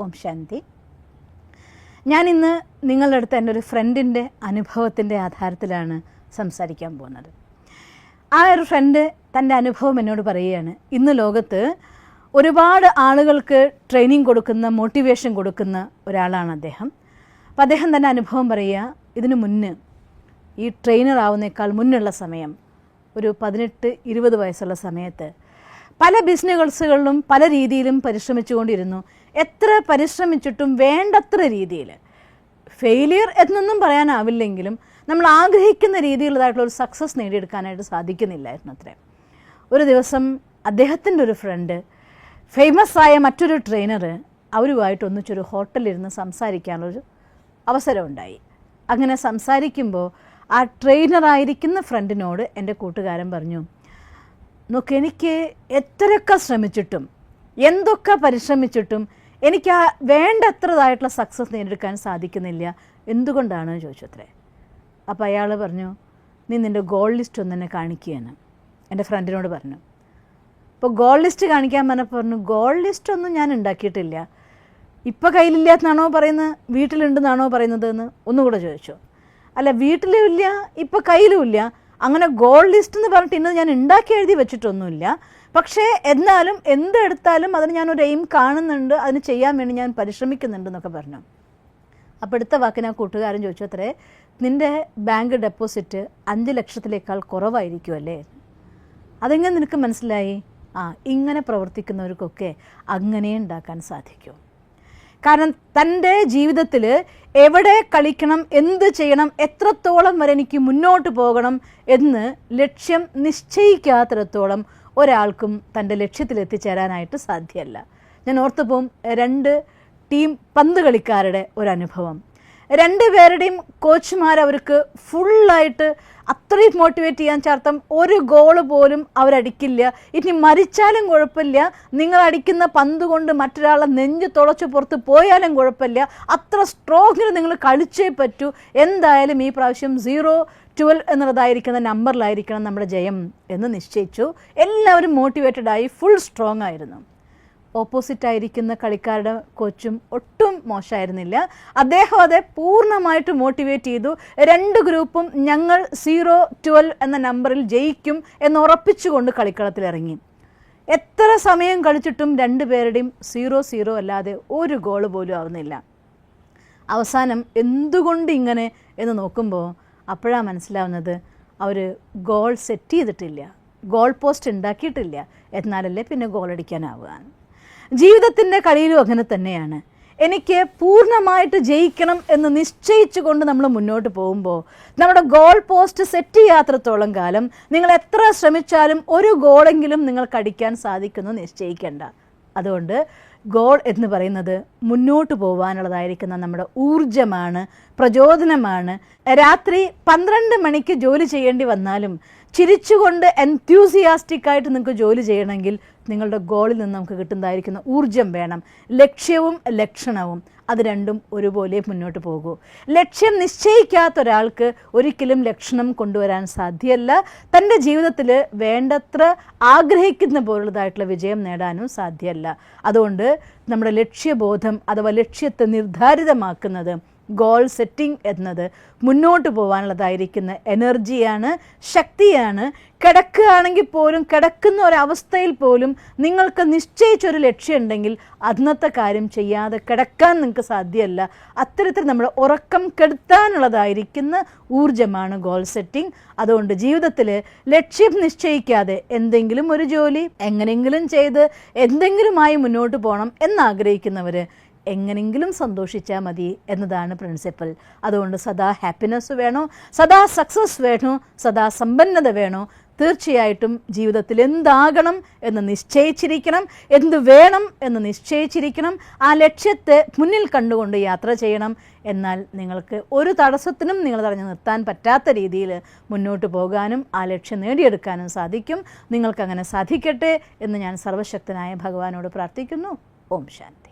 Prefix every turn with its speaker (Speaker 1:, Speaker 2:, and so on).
Speaker 1: ഓം ശാന്തി. ഞാനിന്ന് നിങ്ങളുടെ അടുത്ത് എൻ്റെ ഒരു ഫ്രണ്ടിൻ്റെ അനുഭവത്തിൻ്റെ ആധാരത്തിലാണ് സംസാരിക്കാൻ പോകുന്നത്. ആ ഒരു ഫ്രണ്ട് തൻ്റെ അനുഭവം എന്നോട് പറയുകയാണ്. ഇന്ന് ലോകത്ത് ഒരുപാട് ആളുകൾക്ക് ട്രെയിനിങ് കൊടുക്കുന്ന, മോട്ടിവേഷൻ കൊടുക്കുന്ന ഒരാളാണ് അദ്ദേഹം. അപ്പോൾ അദ്ദേഹം തൻ്റെ അനുഭവം പറയുക, ഇതിനു മുന്നേ ഈ ട്രെയിനർ ആവുന്നേക്കാൾ മുന്നുള്ള സമയം, ഒരു 18-20 വയസ്സുള്ള സമയത്ത് പല ബിസിനസ്സുകളിലും പല രീതിയിലും പരിശ്രമിച്ചുകൊണ്ടിരുന്നു. എത്ര പരിശ്രമിച്ചിട്ടും വേണ്ടത്ര രീതിയിൽ ഫെയിലിയർ എന്നൊന്നും പറയാനാവില്ലെങ്കിലും നമ്മൾ ആഗ്രഹിക്കുന്ന രീതിയിലുള്ളതായിട്ടുള്ള ഒരു സക്സസ് നേടിയെടുക്കാനായിട്ട് സാധിക്കുന്നില്ലായിരുന്നു അത്രേ. ഒരു ദിവസം അദ്ദേഹത്തിൻ്റെ ഒരു ഫ്രണ്ട്, ഫേമസ് ആയ മറ്റൊരു ട്രെയിനർ, അവരുമായിട്ട് ഒന്നിച്ചൊരു ഹോട്ടലിലിരുന്ന് സംസാരിക്കാനുള്ളൊരു അവസരമുണ്ടായി. അങ്ങനെ സംസാരിക്കുമ്പോൾ ആ ട്രെയിനറായിരിക്കുന്ന ഫ്രണ്ടിനോട് എൻ്റെ കൂട്ടുകാരൻ പറഞ്ഞു, നോക്ക്, എനിക്ക് എത്രയൊക്കെ ശ്രമിച്ചിട്ടും എന്തൊക്കെ പരിശ്രമിച്ചിട്ടും എനിക്ക് ആ വേണ്ടത്രതായിട്ടുള്ള സക്സസ് നേടിയെടുക്കാൻ സാധിക്കുന്നില്ല, എന്തുകൊണ്ടാണ് ചോദിച്ചു അത്രേ. അപ്പോൾ അയാൾ പറഞ്ഞു, നീ നിൻ്റെ ഗോൾ ലിസ്റ്റ് ഒന്ന് എന്നെ കാണിക്കുകയാണ്. എൻ്റെ ഫ്രണ്ടിനോട് പറഞ്ഞു. അപ്പോൾ ഗോൾ ലിസ്റ്റ് കാണിക്കാൻ പറഞ്ഞപ്പോൾ പറഞ്ഞു, ഗോൾ ലിസ്റ്റ് ഒന്നും ഞാൻ ഉണ്ടാക്കിയിട്ടില്ല. ഇപ്പോൾ കയ്യിലില്ലാത്തതാണോ പറയുന്നത്, വീട്ടിലുണ്ടെന്നാണോ പറയുന്നത് എന്ന് ഒന്നുകൂടെ ചോദിച്ചു. അല്ല, വീട്ടിലും ഇല്ല, ഇപ്പോൾ കയ്യിലും ഇല്ല. അങ്ങനെ ഗോൾ ലിസ്റ്റ് എന്ന് പറഞ്ഞിട്ട് ഇന്ന് ഞാൻ ഉണ്ടാക്കി എഴുതി വെച്ചിട്ടൊന്നുമില്ല. പക്ഷേ എന്നാലും എന്തെടുത്താലും അതിന് ഞാനൊരു എയിം കാണുന്നുണ്ട്, അതിന് ചെയ്യാൻ വേണ്ടി ഞാൻ പരിശ്രമിക്കുന്നുണ്ട് എന്നൊക്കെ പറഞ്ഞു. അപ്പോൾ അടുത്ത വാക്കിന് ആ കൂട്ടുകാരൻ ചോദിച്ചു അത്രേ, നിൻ്റെ ബാങ്ക് ഡെപ്പോസിറ്റ് 5 ലക്ഷത്തിലേക്കാൾ കുറവായിരിക്കുമല്ലേ? അതെങ്ങനെ നിനക്ക് മനസ്സിലായി? ഇങ്ങനെ പ്രവർത്തിക്കുന്നവർക്കൊക്കെ അങ്ങനെ ഉണ്ടാക്കാൻ സാധിക്കും. കാരണം തൻ്റെ ജീവിതത്തിൽ എവിടെ കളിക്കണം, എന്ത് ചെയ്യണം, എത്രത്തോളം വരെ എനിക്ക് മുന്നോട്ട് പോകണം എന്ന് ലക്ഷ്യം നിശ്ചയിക്കാത്തിടത്തോളം ഒരാൾക്കും തൻ്റെ ലക്ഷ്യത്തിലെത്തിച്ചേരാനായിട്ട് സാധ്യമല്ല. ഞാൻ ഓർത്തുപോകും 2 ടീം പന്ത് കളിക്കാരുടെ ഒരനുഭവം. 2 പേരുടെയും കോച്ചുമാർ അവർക്ക് ഫുള്ളായിട്ട് അത്രയും മോട്ടിവേറ്റ് ചെയ്യാൻ ചേർത്തും ഒരു ഗോള് പോലും അവരടിക്കില്ല. ഇനി മരിച്ചാലും കുഴപ്പമില്ല, നിങ്ങൾ അടിക്കുന്ന പന്ത് കൊണ്ട് മറ്റൊരാളെ നെഞ്ച് തുളച്ച് പുറത്ത് പോയാലും കുഴപ്പമില്ല, അത്ര സ്ട്രോങ്ങിൽ നിങ്ങൾ കളിച്ചേ പറ്റൂ. എന്തായാലും ഈ പ്രാവശ്യം 0-12 എന്നുള്ളതായിരിക്കുന്ന നമ്പറിലായിരിക്കണം നമ്മുടെ ജയം എന്ന് നിശ്ചയിച്ചു. എല്ലാവരും മോട്ടിവേറ്റഡായി ഫുൾ സ്ട്രോങ് ആയിരുന്നു. ഓപ്പോസിറ്റായിരിക്കുന്ന കളിക്കാരുടെ കോച്ചും ഒട്ടും മോശമായിരുന്നില്ല. അദ്ദേഹം അതെ പൂർണ്ണമായിട്ട് മോട്ടിവേറ്റ് ചെയ്തു. 2 ഗ്രൂപ്പും ഞങ്ങൾ 0-12 എന്ന നമ്പറിൽ ജയിക്കും എന്ന് ഉറപ്പിച്ചുകൊണ്ട് കളിക്കളത്തിലിറങ്ങി. എത്ര സമയം കളിച്ചിട്ടും 2 പേരുടെയും 0-0 അല്ലാതെ ഒരു ഗോള് പോലും ആവുന്നില്ല. അവസാനം എന്തുകൊണ്ട് ഇങ്ങനെ എന്ന് നോക്കുമ്പോൾ അപ്പോഴാണ് മനസ്സിലാവുന്നത്, അവർ ഗോൾ സെറ്റ് ചെയ്തിട്ടില്ല, ഗോൾ പോസ്റ്റ് ഉണ്ടാക്കിയിട്ടില്ല. എന്നാലല്ലേ പിന്നെ ഗോൾ അടിക്കാനാവുക. ജീവിതത്തിൻ്റെ കളിയിലും അങ്ങനെ തന്നെയാണ്. എനിക്ക് പൂർണ്ണമായിട്ട് ജയിക്കണം എന്ന് നിശ്ചയിച്ചു കൊണ്ട് നമ്മൾ മുന്നോട്ട് പോകുമ്പോൾ നമ്മുടെ ഗോൾ പോസ്റ്റ് സെറ്റ് ചെയ്യാത്രത്തോളം കാലം നിങ്ങൾ എത്ര ശ്രമിച്ചാലും ഒരു ഗോളെങ്കിലും നിങ്ങൾക്ക് അടിക്കാൻ സാധിക്കുമെന്ന് നിശ്ചയിക്കേണ്ട. അതുകൊണ്ട് ഗോൾ എന്ന് പറയുന്നത് മുന്നോട്ട് പോകാനുള്ളതായിരിക്കുന്ന നമ്മുടെ ഊർജമാണ്, പ്രചോദനമാണ്. രാത്രി 12 മണിക്ക് ജോലി ചെയ്യേണ്ടി വന്നാലും ചിരിച്ചുകൊണ്ട് എൻത്യൂസിയാസ്റ്റിക്കായിട്ട് നിങ്ങൾക്ക് ജോലി ചെയ്യണമെങ്കിൽ നിങ്ങളുടെ ഗോളിൽ നിന്ന് നമുക്ക് കിട്ടുന്നതായിരിക്കുന്ന ഊർജം വേണം. ലക്ഷ്യവും ലക്ഷണവും അത് രണ്ടും ഒരുപോലെ മുന്നോട്ട് പോകൂ. ലക്ഷ്യം നിശ്ചയിക്കാത്ത ഒരാൾക്ക് ഒരിക്കലും ലക്ഷണം കൊണ്ടുവരാൻ സാധ്യമല്ല. തൻ്റെ ജീവിതത്തിൽ വേണ്ടത്ര ആഗ്രഹിക്കുന്ന പോലുള്ളതായിട്ടുള്ള വിജയം നേടാനും സാധ്യമല്ല. അതുകൊണ്ട് നമ്മുടെ ലക്ഷ്യബോധം അഥവാ ലക്ഷ്യത്തെ നിർദ്ധാരിതമാക്കുന്നത്, ഗോൾ സെറ്റിംഗ് എന്നത് മുന്നോട്ട് പോകാനുള്ളതായിരിക്കുന്ന എനർജിയാണ്, ശക്തിയാണ്. കിടക്കുകയാണെങ്കിൽ പോലും, കിടക്കുന്ന ഒരവസ്ഥയിൽ പോലും നിങ്ങൾക്ക് നിശ്ചയിച്ചൊരു ലക്ഷ്യം ഉണ്ടെങ്കിൽ അന്നത്തെ കാര്യം ചെയ്യാതെ കിടക്കാൻ നിങ്ങൾക്ക് സാധ്യമല്ല. അത്തരത്തിൽ നമ്മുടെ ഉറക്കം കെടുത്താനുള്ളതായിരിക്കുന്ന ഊർജമാണ് ഗോൾ സെറ്റിംഗ്. അതുകൊണ്ട് ജീവിതത്തിൽ ലക്ഷ്യം നിശ്ചയിക്കാതെ എന്തെങ്കിലും ഒരു ജോലി എങ്ങനെയെങ്കിലും ചെയ്ത് എന്തെങ്കിലുമായി മുന്നോട്ട് പോകണം എന്നാഗ്രഹിക്കുന്നവർ എങ്ങനെയെങ്കിലും സന്തോഷിച്ചാൽ മതി എന്നതാണ് പ്രിൻസിപ്പൽ. അതുകൊണ്ട് സദാ ഹാപ്പിനെസ് വേണോ, സദാ സക്സസ് വേണോ, സദാ സമ്പന്നത വേണോ, തീർച്ചയായിട്ടും ജീവിതത്തിൽ എന്താകണം എന്ന് നിശ്ചയിച്ചിരിക്കണം, എന്ത് വേണം എന്ന് നിശ്ചയിച്ചിരിക്കണം. ആ ലക്ഷ്യത്തെ മുന്നിൽ കണ്ടുകൊണ്ട് യാത്ര ചെയ്യണം. എന്നാൽ നിങ്ങൾക്ക് ഒരു തടസ്സത്തിനും നിങ്ങൾ തടഞ്ഞു നിർത്താൻ പറ്റാത്ത രീതിയിൽ മുന്നോട്ട് പോകാനും ആ ലക്ഷ്യം നേടിയെടുക്കാനും സാധിക്കും. നിങ്ങൾക്കങ്ങനെ സാധിക്കട്ടെ എന്ന് ഞാൻ സർവശക്തനായ ഭഗവാനോട് പ്രാർത്ഥിക്കുന്നു. ഓം ശാന്തി.